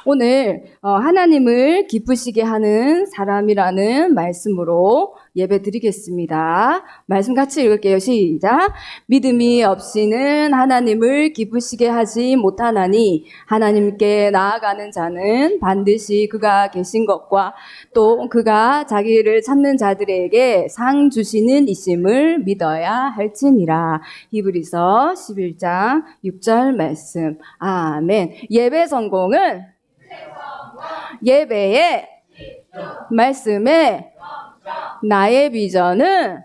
오늘 하나님을 기쁘시게 하는 사람이라는 말씀으로 예배 드리겠습니다. 말씀 같이 읽을게요. 시작. 믿음이 없이는 하나님을 기쁘시게 하지 못하나니 하나님께 나아가는 자는 반드시 그가 계신 것과 또 그가 자기를 찾는 자들에게 상 주시는 이심을 믿어야 할지니라. 히브리서 11장 6절 말씀. 아멘. 예배 성공은 예배에 말씀에 나의 비전은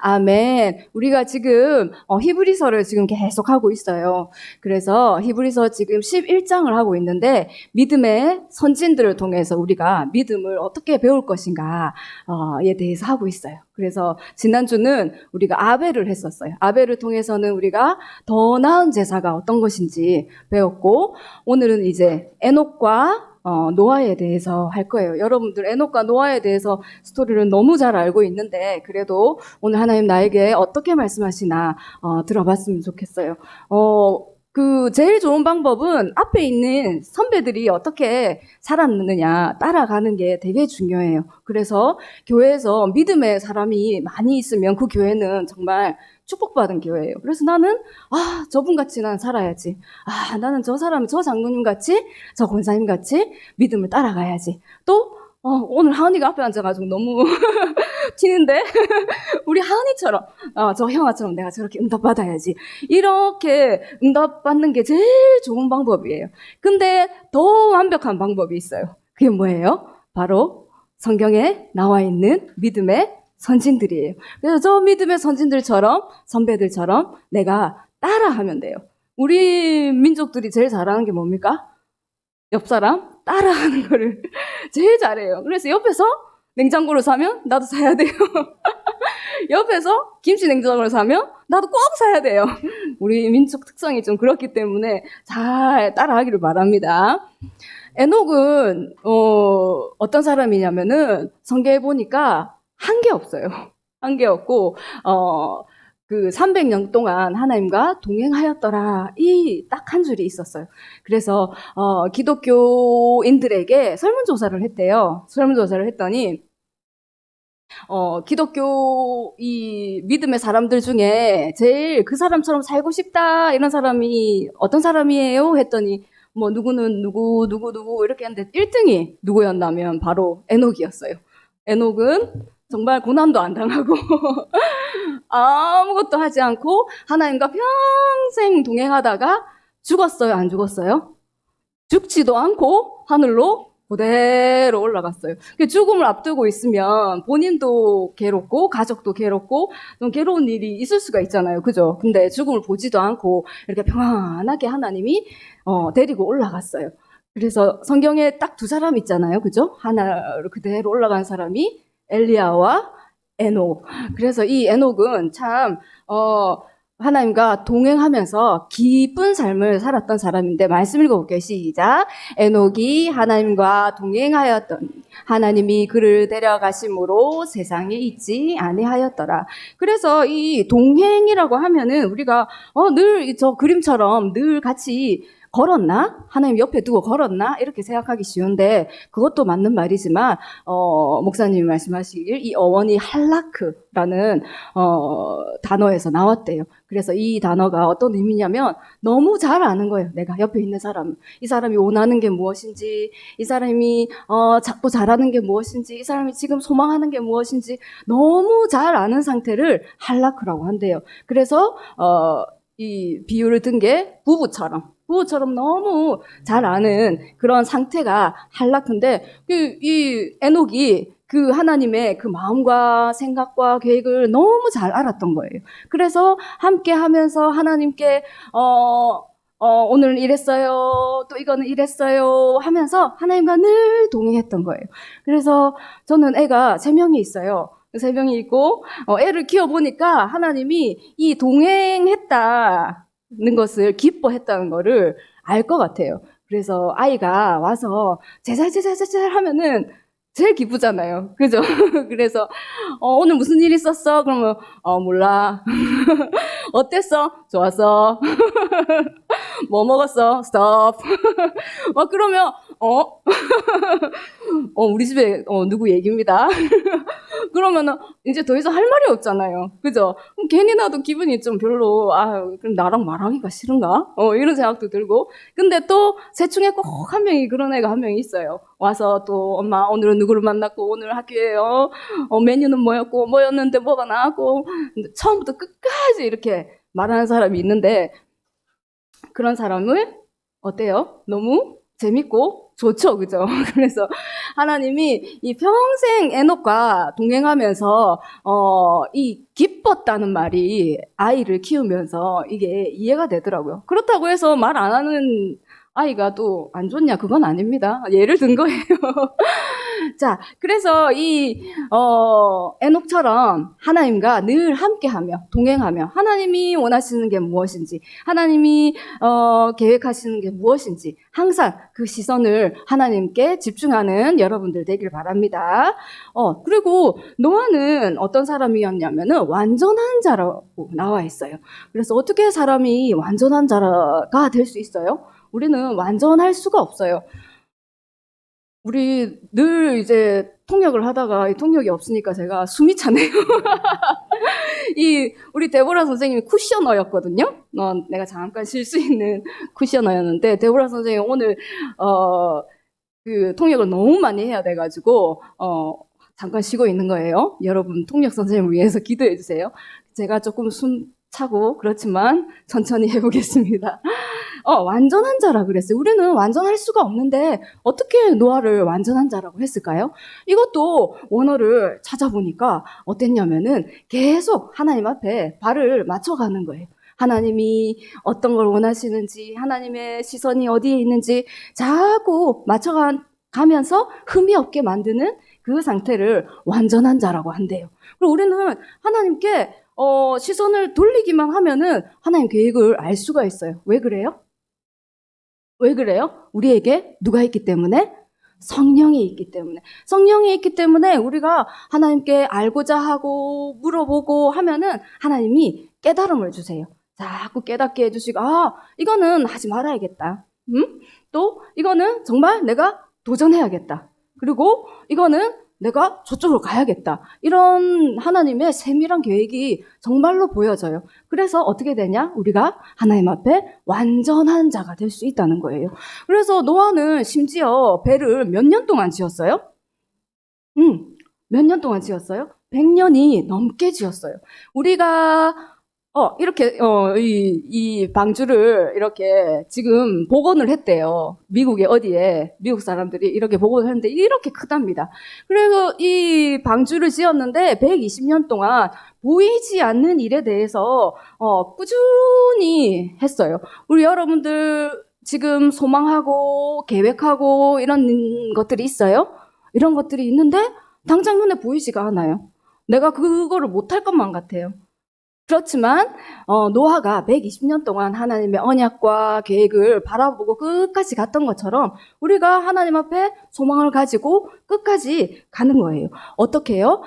아멘. 우리가 지금 히브리서를 지금 계속 하고 있어요. 그래서 히브리서 지금 11장을 하고 있는데 믿음의 선진들을 통해서 우리가 믿음을 어떻게 배울 것인가에 대해서 하고 있어요. 그래서 지난주는 우리가 아벨을 했었어요. 아벨을 통해서는 우리가 더 나은 제사가 어떤 것인지 배웠고, 오늘은 이제 에녹과 노아에 대해서 할 거예요. 여러분들 에녹과 노아에 대해서 스토리를 너무 잘 알고 있는데 그래도 오늘 하나님 나에게 어떻게 말씀하시나 들어봤으면 좋겠어요. 그 제일 좋은 방법은 앞에 있는 선배들이 어떻게 살았느냐 따라가는 게 되게 중요해요. 그래서 교회에서 믿음의 사람이 많이 있으면 그 교회는 정말 축복받은 교회예요. 그래서 나는 저분같이 난 살아야지. 나는 저 사람, 저 장로님같이, 저 권사님같이 믿음을 따라가야지. 또 오늘 하은이가 앞에 앉아가지고 너무 튀는데 우리 하은이처럼 저 형아처럼 내가 저렇게 응답받아야지. 이렇게 응답받는 게 제일 좋은 방법이에요. 근데 더 완벽한 방법이 있어요. 그게 뭐예요? 바로 성경에 나와 있는 믿음의 선진들이에요. 그래서 저 믿음의 선진들처럼 선배들처럼 내가 따라하면 돼요. 우리 민족들이 제일 잘하는 게 뭡니까? 옆 사람 따라하는 거를 제일 잘해요. 그래서 옆에서 냉장고를 사면 나도 사야 돼요. 옆에서 김치 냉장고를 사면 나도 꼭 사야 돼요. 우리 민족 특성이 좀 그렇기 때문에 잘 따라하기를 바랍니다. 에녹은 어떤 사람이냐면은 성경에 보니까 한 게 없어요. 한 게 없고 그 300년 동안 하나님과 동행하였더라. 이 딱 한 줄이 있었어요. 그래서 기독교인들에게 설문조사를 했대요. 설문조사를 했더니 기독교 이 믿음의 사람들 중에 제일 그 사람처럼 살고 싶다 이런 사람이 어떤 사람이에요? 했더니 뭐 누구는 누구 이렇게 했는데 1등이 누구였냐면 바로 에녹이었어요. 에녹은 정말 고난도 안 당하고 아무것도 하지 않고 하나님과 평생 동행하다가 죽었어요? 안 죽었어요? 죽지도 않고 하늘로 그대로 올라갔어요. 죽음을 앞두고 있으면 본인도 괴롭고 가족도 괴롭고 좀 괴로운 일이 있을 수가 있잖아요. 그죠? 근데 죽음을 보지도 않고 이렇게 평안하게 하나님이 데리고 올라갔어요. 그래서 성경에 딱 두 사람 있잖아요. 그죠? 하나로 그대로 올라간 사람이 엘리야와 에녹. 그래서 이 에녹은 참 하나님과 동행하면서 기쁜 삶을 살았던 사람인데 말씀 읽어볼게요. 시작. 에녹이 하나님과 동행하였던 하나님이 그를 데려가심으로 세상에 있지 아니하였더라. 그래서 이 동행이라고 하면은 우리가 늘 저 그림처럼 늘 같이 걸었나? 하나님 옆에 두고 걸었나? 이렇게 생각하기 쉬운데 그것도 맞는 말이지만 목사님이 말씀하시길 이 어원이 할라크라는 단어에서 나왔대요. 그래서 이 단어가 어떤 의미냐면 너무 잘 아는 거예요. 내가 옆에 있는 사람, 이 사람이 원하는 게 무엇인지, 이 사람이 자꾸 잘하는 게 무엇인지, 이 사람이 지금 소망하는 게 무엇인지 너무 잘 아는 상태를 할라크라고 한대요. 그래서 이 비유를 든 게 부부처럼 너무 잘 아는 그런 상태가 할라크인데 이 에녹이 그 하나님의 그 마음과 생각과 계획을 너무 잘 알았던 거예요. 그래서 함께 하면서 하나님께 오늘 이랬어요. 또 이거는 이랬어요. 하면서 하나님과 늘 동행했던 거예요. 그래서 저는 애가 3명이 있어요. 3명이 있고 애를 키워보니까 하나님이 이 동행했다는 것을 기뻐했다는 거를 알 것 같아요. 그래서 아이가 와서 제잘 하면은 제일 기쁘잖아요. 그죠? 그래서 오늘 무슨 일 있었어? 그러면 몰라. 어땠어? 좋았어. 뭐 먹었어? 스톱. 막 그러면 우리 집에 누구 얘기입니다. 그러면은 이제 더 이상 할 말이 없잖아요. 그죠? 그럼 괜히 나도 기분이 좀 별로, 그럼 나랑 말하기가 싫은가? 이런 생각도 들고. 근데 또 셋 중에 꼭 한 명이 그런 애가 한 명이 있어요. 와서 또 엄마 오늘은 누구를 만났고 오늘 학교에 메뉴는 뭐였는데 뭐가 나왔고 처음부터 끝까지 이렇게 말하는 사람이 있는데 그런 사람을 어때요? 너무 재밌고 좋죠, 그죠? 그래서 하나님이 이 평생 에녹과 동행하면서 이 기뻤다는 말이 아이를 키우면서 이게 이해가 되더라고요. 그렇다고 해서 말 안 하는 아이가 또 안 좋냐? 그건 아닙니다. 예를 든 거예요. 자, 그래서 이 에녹처럼 하나님과 늘 함께하며 동행하며 하나님이 원하시는 게 무엇인지 하나님이 계획하시는 게 무엇인지 항상 그 시선을 하나님께 집중하는 여러분들 되길 바랍니다. 그리고 노아는 어떤 사람이었냐면은 완전한 자라고 나와 있어요. 그래서 어떻게 사람이 완전한 자가 될 수 있어요? 우리는 완전할 수가 없어요. 우리 늘 이제 통역을 하다가 이 통역이 없으니까 제가 숨이 차네요. 우리 데보라 선생님이 쿠셔너였거든요. 내가 잠깐 쉴 수 있는 쿠셔너였는데 데보라 선생님 오늘 그 통역을 너무 많이 해야 돼가지고 잠깐 쉬고 있는 거예요. 여러분 통역 선생님을 위해서 기도해 주세요. 제가 조금 숨 차고 그렇지만 천천히 해보겠습니다. 완전한 자라 그랬어요. 우리는 완전할 수가 없는데 어떻게 노아를 완전한 자라고 했을까요? 이것도 원어를 찾아보니까 어땠냐면은 계속 하나님 앞에 발을 맞춰가는 거예요. 하나님이 어떤 걸 원하시는지 하나님의 시선이 어디에 있는지 자꾸 맞춰가면서 흠이 없게 만드는 그 상태를 완전한 자라고 한대요. 그리고 우리는 하나님께 시선을 돌리기만 하면은 하나님 계획을 알 수가 있어요. 왜 그래요? 왜 그래요? 우리에게 누가 있기 때문에? 성령이 있기 때문에. 성령이 있기 때문에 우리가 하나님께 알고자 하고 물어보고 하면은 하나님이 깨달음을 주세요. 자꾸 깨닫게 해주시고, 이거는 하지 말아야겠다. 또 이거는 정말 내가 도전해야겠다. 그리고 이거는 내가 저쪽으로 가야겠다. 이런 하나님의 세밀한 계획이 정말로 보여져요. 그래서 어떻게 되냐? 우리가 하나님 앞에 완전한 자가 될 수 있다는 거예요. 그래서 노아는 심지어 배를 몇 년 동안 지었어요? 몇 년 동안 지었어요? 100년이 넘게 지었어요. 우리가 이렇게, 이 방주를 이렇게 지금 복원을 했대요. 미국에 어디에, 미국 사람들이 이렇게 복원을 했는데 이렇게 크답니다. 그래서 이 방주를 지었는데 120년 동안 보이지 않는 일에 대해서, 꾸준히 했어요. 우리 여러분들 지금 소망하고 계획하고 이런 것들이 있어요? 이런 것들이 있는데 당장 눈에 보이지가 않아요. 내가 그거를 못할 것만 같아요. 그렇지만 노아가 120년 동안 하나님의 언약과 계획을 바라보고 끝까지 갔던 것처럼 우리가 하나님 앞에 소망을 가지고 끝까지 가는 거예요. 어떻게 해요?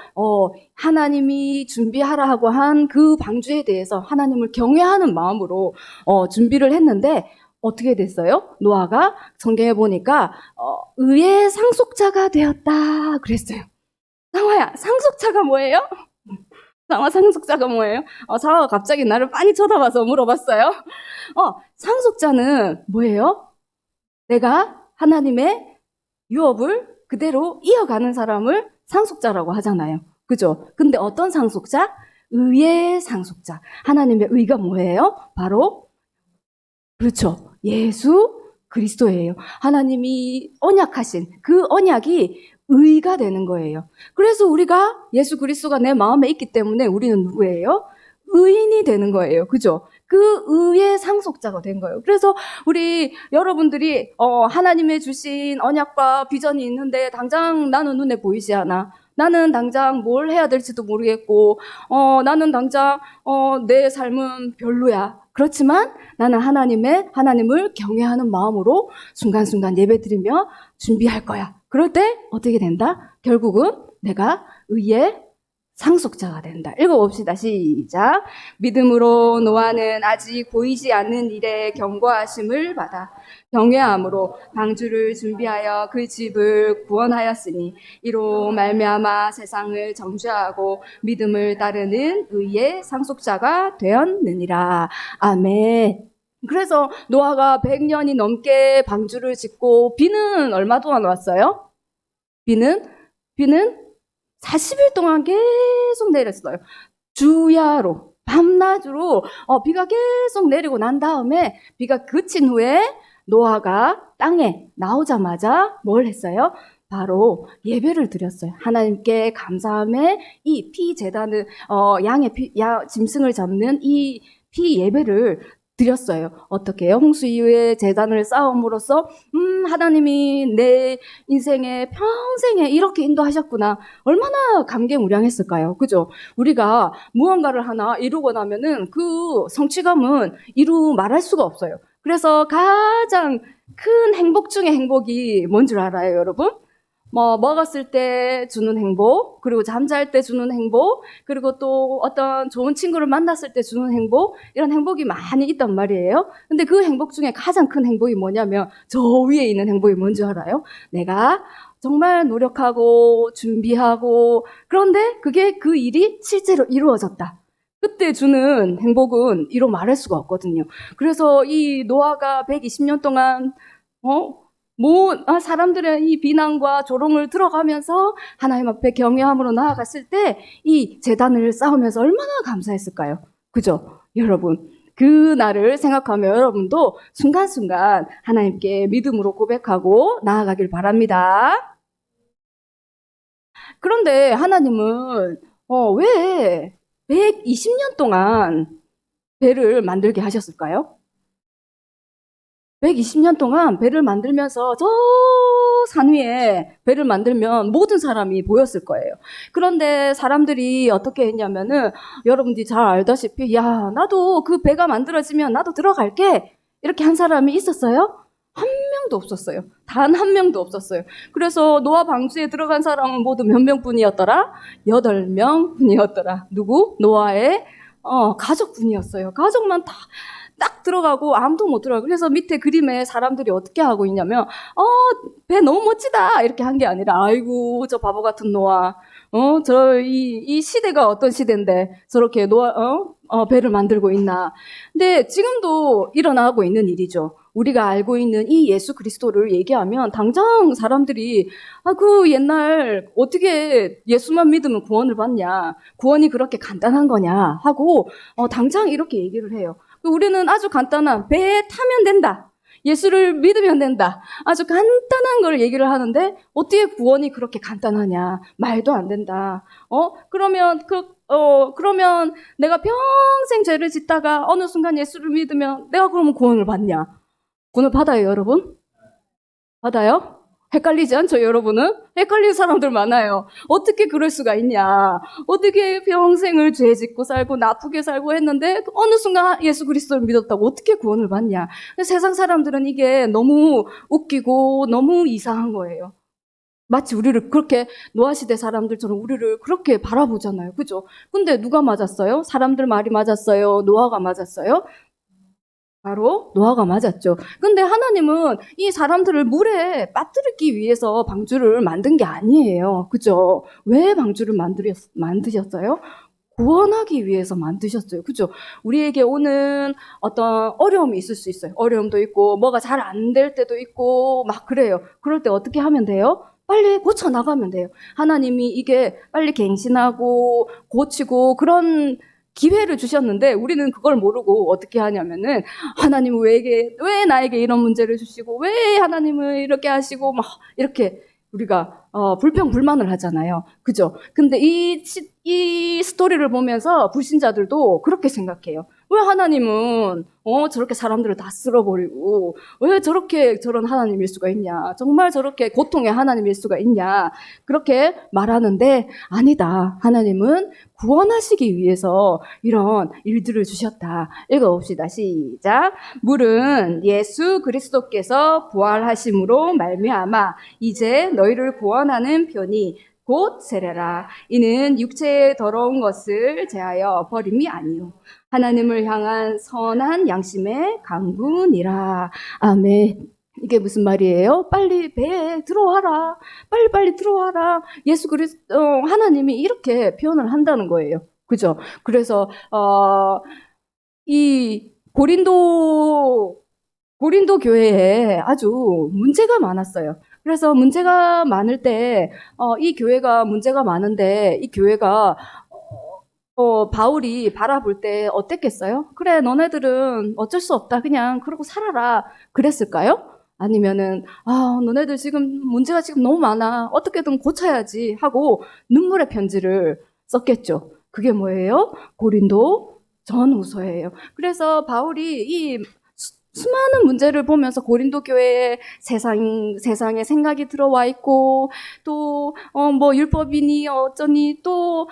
하나님이 준비하라 하고 한 그 방주에 대해서 하나님을 경외하는 마음으로 준비를 했는데 어떻게 됐어요? 노아가 성경에 보니까 의의 상속자가 되었다 그랬어요. 상화야, 상속자가 뭐예요? 상화 상속자가 뭐예요? 상화가 갑자기 나를 빤히 쳐다봐서 물어봤어요. 상속자는 뭐예요? 내가 하나님의 유업을 그대로 이어가는 사람을 상속자라고 하잖아요. 그죠? 근데 어떤 상속자? 의의 상속자. 하나님의 의가 뭐예요? 바로 그렇죠. 예수 그리스도예요. 하나님이 언약하신 그 언약이 의가 되는 거예요. 그래서 우리가 예수 그리스도가 내 마음에 있기 때문에 우리는 누구예요? 의인이 되는 거예요. 그죠? 그 의의 상속자가 된 거예요. 그래서 우리 여러분들이 하나님의 주신 언약과 비전이 있는데 당장 나는 눈에 보이지 않아. 나는 당장 뭘 해야 될지도 모르겠고 나는 당장 내 삶은 별로야. 그렇지만 나는 하나님을 경외하는 마음으로 순간순간 예배드리며 준비할 거야. 그럴 때 어떻게 된다? 결국은 내가 의의 상속자가 된다. 읽어봅시다. 시작. 믿음으로 노아는 아직 보이지 않는 일에 경고하심을 받아 경외함으로 방주를 준비하여 그 집을 구원하였으니 이로 말미암아 세상을 정죄하고 믿음을 따르는 의의 상속자가 되었느니라. 아멘. 그래서 노아가 100년이 넘게 방주를 짓고 비는 얼마 동안 왔어요? 비는 40일 동안 계속 내렸어요. 주야로, 밤낮으로 비가 계속 내리고 난 다음에 비가 그친 후에 노아가 땅에 나오자마자 뭘 했어요? 바로 예배를 드렸어요. 하나님께 감사함에 이 피 제단을 양의 짐승을 잡는 이 피 예배를 드렸어요. 어떻게 해요? 홍수 이후에 제단을 쌓음으로써 하나님이 내 인생에 평생에 이렇게 인도하셨구나. 얼마나 감개무량했을까요? 그죠? 우리가 무언가를 하나 이루고 나면은 그 성취감은 말할 수가 없어요. 그래서 가장 큰 행복 중의 행복이 뭔 줄 알아요, 여러분? 먹었을 때 주는 행복, 그리고 잠잘 때 주는 행복, 그리고 또 어떤 좋은 친구를 만났을 때 주는 행복, 이런 행복이 많이 있단 말이에요. 근데 그 행복 중에 가장 큰 행복이 뭐냐면 저 위에 있는 행복이 뭔지 알아요? 내가 정말 노력하고 준비하고 그런데 그게 그 일이 실제로 이루어졌다. 그때 주는 행복은 이로 말할 수가 없거든요. 그래서 이 노아가 120년 동안 사람들의 이 비난과 조롱을 들어가면서 하나님 앞에 경외함으로 나아갔을 때 이 제단을 쌓으면서 얼마나 감사했을까요? 그죠? 여러분, 그 날을 생각하며 여러분도 순간순간 하나님께 믿음으로 고백하고 나아가길 바랍니다. 그런데 하나님은 왜 120년 동안 배를 만들게 하셨을까요? 120년 동안 배를 만들면서 저 산 위에 배를 만들면 모든 사람이 보였을 거예요. 그런데 사람들이 어떻게 했냐면은 여러분들이 잘 알다시피 야, 나도 그 배가 만들어지면 나도 들어갈게. 이렇게 한 사람이 있었어요? 한 명도 없었어요. 단 한 명도 없었어요. 그래서 노아 방주에 들어간 사람은 모두 몇 명뿐이었더라? 8명뿐이었더라. 누구? 노아의 가족뿐이었어요. 가족만 딱 들어가고 아무도 못 들어가고. 그래서 밑에 그림에 사람들이 어떻게 하고 있냐면 배 너무 멋지다 이렇게 한 게 아니라 아이고 저 바보 같은 노아 이 시대가 어떤 시대인데 저렇게 배를 만들고 있나. 근데 지금도 일어나고 있는 일이죠. 우리가 알고 있는 이 예수 그리스도를 얘기하면 당장 사람들이 그 옛날 어떻게 예수만 믿으면 구원을 받냐, 구원이 그렇게 간단한 거냐 하고 당장 이렇게 얘기를 해요. 우리는 아주 간단한 배에 타면 된다. 예수를 믿으면 된다. 아주 간단한 걸 얘기를 하는데 어떻게 구원이 그렇게 간단하냐. 말도 안 된다. 그러면 내가 평생 죄를 짓다가 어느 순간 예수를 믿으면 내가 그러면 구원을 받냐? 구원을 받아요, 여러분? 받아요? 헷갈리지 않죠, 여러분은? 헷갈리는 사람들 많아요. 어떻게 그럴 수가 있냐? 어떻게 평생을 죄 짓고 살고 나쁘게 살고 했는데 어느 순간 예수 그리스도를 믿었다고 어떻게 구원을 받냐? 세상 사람들은 이게 너무 웃기고 너무 이상한 거예요. 마치 우리를 그렇게 노아시대 사람들처럼 우리를 그렇게 바라보잖아요. 그죠? 근데 누가 맞았어요? 사람들 말이 맞았어요? 노아가 맞았어요? 바로 노아가 맞았죠. 근데 하나님은 이 사람들을 물에 빠뜨리기 위해서 방주를 만든 게 아니에요. 그죠? 왜 방주를 만드셨어요? 구원하기 위해서 만드셨어요. 그죠? 우리에게 오는 어떤 어려움이 있을 수 있어요. 어려움도 있고, 뭐가 잘 안 될 때도 있고, 막 그래요. 그럴 때 어떻게 하면 돼요? 빨리 고쳐나가면 돼요. 하나님이 이게 빨리 갱신하고, 고치고, 그런 기회를 주셨는데 우리는 그걸 모르고 어떻게 하냐면은 하나님은 왜 나에게 이런 문제를 주시고 왜 하나님을 이렇게 하시고 막 이렇게 우리가 불평불만을 하잖아요. 그죠? 근데 이 스토리를 보면서 불신자들도 그렇게 생각해요. 왜 하나님은 저렇게 사람들을 다 쓸어버리고 왜 저런 하나님일 수가 있냐? 정말 저렇게 고통의 하나님일 수가 있냐? 그렇게 말하는데 아니다. 하나님은 구원하시기 위해서 이런 일들을 주셨다. 읽어봅시다. 시작. 물은 예수 그리스도께서 부활하심으로 말미암아 이제 너희를 구원하는 편이 곧 세례라. 이는 육체의 더러운 것을 제하여 버림이 아니요 하나님을 향한 선한 양심의 강군이라. 아멘. 이게 무슨 말이에요? 빨리 배에 들어와라. 빨리빨리 들어와라. 예수 그리스도 하나님이 이렇게 표현을 한다는 거예요. 그죠? 그래서 이 고린도 교회에 아주 문제가 많았어요. 그래서 문제가 많을 때, 이 교회가 문제가 많은데, 이 교회가, 바울이 바라볼 때 어땠겠어요? 그래, 너네들은 어쩔 수 없다. 그냥 그러고 살아라. 그랬을까요? 아니면은, 너네들 지금 문제가 지금 너무 많아. 어떻게든 고쳐야지 하고 눈물의 편지를 썼겠죠. 그게 뭐예요? 고린도 전후서예요. 그래서 바울이 이 수많은 문제를 보면서 고린도 교회에 세상에 생각이 들어와 있고, 또, 율법이니 어쩌니, 또,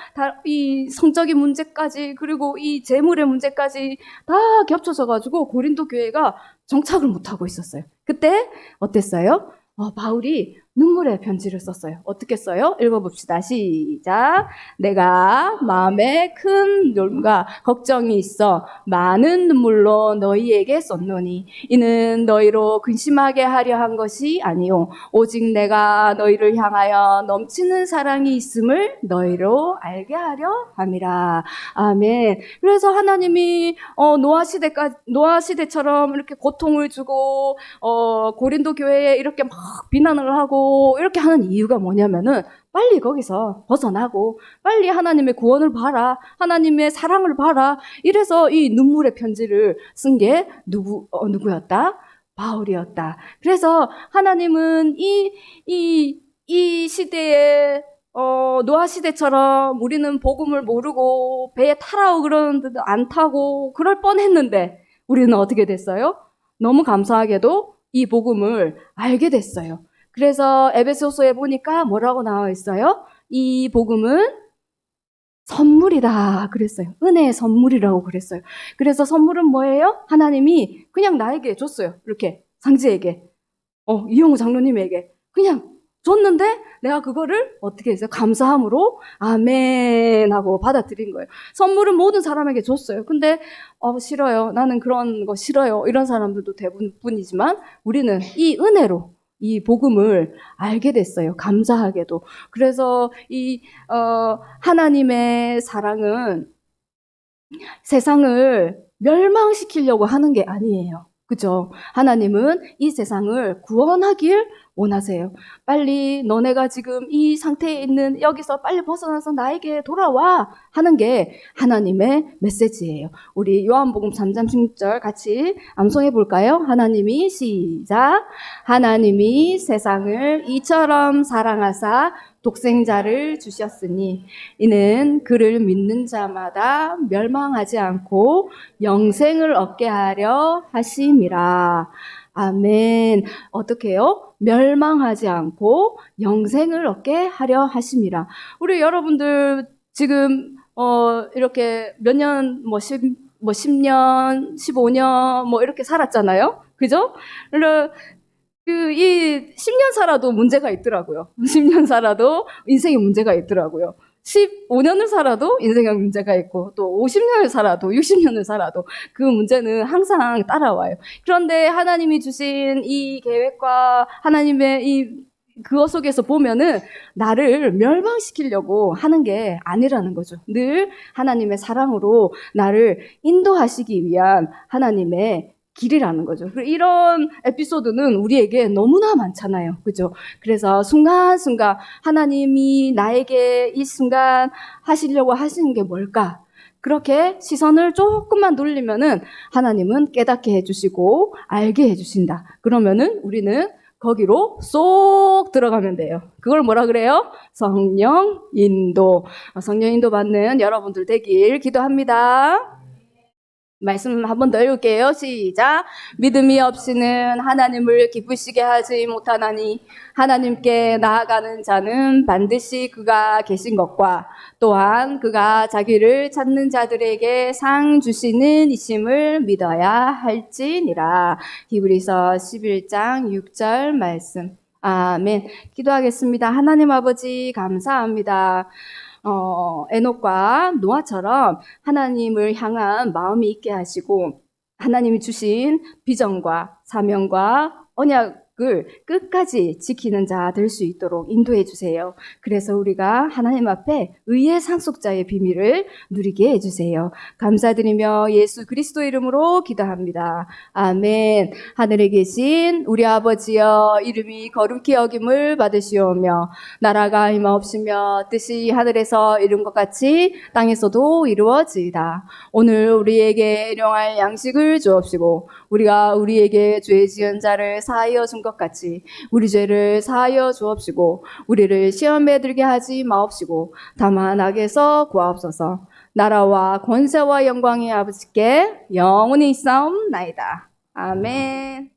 이 성적인 문제까지, 그리고 이 재물의 문제까지 다 겹쳐져가지고 고린도 교회가 정착을 못하고 있었어요. 그때 어땠어요? 바울이 눈물의 편지를 썼어요. 어떻게 써요? 읽어봅시다. 시작. 내가 마음에 큰 놀과 걱정이 있어 많은 눈물로 너희에게 썼노니 이는 너희로 근심하게 하려 한 것이 아니요 오직 내가 너희를 향하여 넘치는 사랑이 있음을 너희로 알게 하려 함이라. 아멘. 그래서 하나님이 노아 시대처럼 이렇게 고통을 주고 고린도 교회에 이렇게 막 비난을 하고 이렇게 하는 이유가 뭐냐면은 빨리 거기서 벗어나고 빨리 하나님의 구원을 봐라. 하나님의 사랑을 봐라. 이래서 이 눈물의 편지를 쓴 게 누구였다? 바울이었다. 그래서 하나님은 이 시대에 노아 시대처럼 우리는 복음을 모르고 배에 타라고 그러는데도 안 타고 그럴 뻔했는데 우리는 어떻게 됐어요? 너무 감사하게도 이 복음을 알게 됐어요. 그래서 에베소서에 보니까 뭐라고 나와 있어요? 이 복음은 선물이다 그랬어요. 은혜의 선물이라고 그랬어요. 그래서 선물은 뭐예요? 하나님이 그냥 나에게 줬어요. 이렇게 상지에게, 이영우 장로님에게 그냥 줬는데 내가 그거를 어떻게 했어요? 감사함으로 아멘 하고 받아들인 거예요. 선물은 모든 사람에게 줬어요. 근데 싫어요. 나는 그런 거 싫어요. 이런 사람들도 대부분이지만 우리는 이 은혜로 이 복음을 알게 됐어요. 감사하게도. 그래서 하나님의 사랑은 세상을 멸망시키려고 하는 게 아니에요. 그죠? 하나님은 이 세상을 구원하길 원하세요. 빨리 너네가 지금 이 상태에 있는 여기서 빨리 벗어나서 나에게 돌아와 하는 게 하나님의 메시지예요. 우리 요한복음 3장 16절 같이 암송해 볼까요? 하나님이 시작. 하나님이 세상을 이처럼 사랑하사 독생자를 주셨으니 이는 그를 믿는 자마다 멸망하지 않고 영생을 얻게 하려 하심이라. 아멘. 어떻게 해요? 멸망하지 않고 영생을 얻게 하려 하심이라. 우리 여러분들 지금 이렇게 몇 년, 10년, 15년 이렇게 살았잖아요. 그죠? 이 10년 살아도 문제가 있더라고요. 10년 살아도 인생에 문제가 있더라고요. 15년을 살아도 인생에 문제가 있고 또 50년을 살아도 60년을 살아도 그 문제는 항상 따라와요. 그런데 하나님이 주신 이 계획과 하나님의 그것 속에서 보면은 나를 멸망시키려고 하는 게 아니라는 거죠. 늘 하나님의 사랑으로 나를 인도하시기 위한 하나님의 길이라는 거죠. 이런 에피소드는 우리에게 너무나 많잖아요. 그죠? 그래서 순간순간 하나님이 나에게 이 순간 하시려고 하시는 게 뭘까? 그렇게 시선을 조금만 돌리면은 하나님은 깨닫게 해주시고 알게 해주신다. 그러면은 우리는 거기로 쏙 들어가면 돼요. 그걸 뭐라 그래요? 성령 인도. 성령 인도 받는 여러분들 되길 기도합니다. 말씀 한 번 더 읽을게요. 시작. 믿음이 없이는 하나님을 기쁘시게 하지 못하나니 하나님께 나아가는 자는 반드시 그가 계신 것과 또한 그가 자기를 찾는 자들에게 상 주시는 이심을 믿어야 할지니라. 히브리서 11장 6절 말씀. 아멘. 기도하겠습니다. 하나님 아버지 감사합니다. 에녹과 노아처럼 하나님을 향한 마음이 있게 하시고 하나님이 주신 비전과 사명과 언약을 끝까지 지키는 자 될 수 있도록 인도해 주세요. 그래서 우리가 하나님 앞에 의의 상속자의 비밀을 누리게 해주세요. 감사드리며 예수 그리스도 이름으로 기도합니다. 아멘. 하늘에 계신 우리 아버지여, 이름이 거룩히 여김을 받으시오며 나라가 임하옵시며 뜻이 하늘에서 이룬 것 같이 땅에서도 이루어지이다. 오늘 우리에게 일용할 양식을 주옵시고 우리가 우리에게 죄 지은 자를 사하여 준 것 같이 우리 죄를 사하여 주옵시고 우리를 시험에 들게 하지 마옵시고 다만 악에서 구하옵소서. 나라와 권세와 영광이 아버지께 영원히 있사옵나이다. 아멘.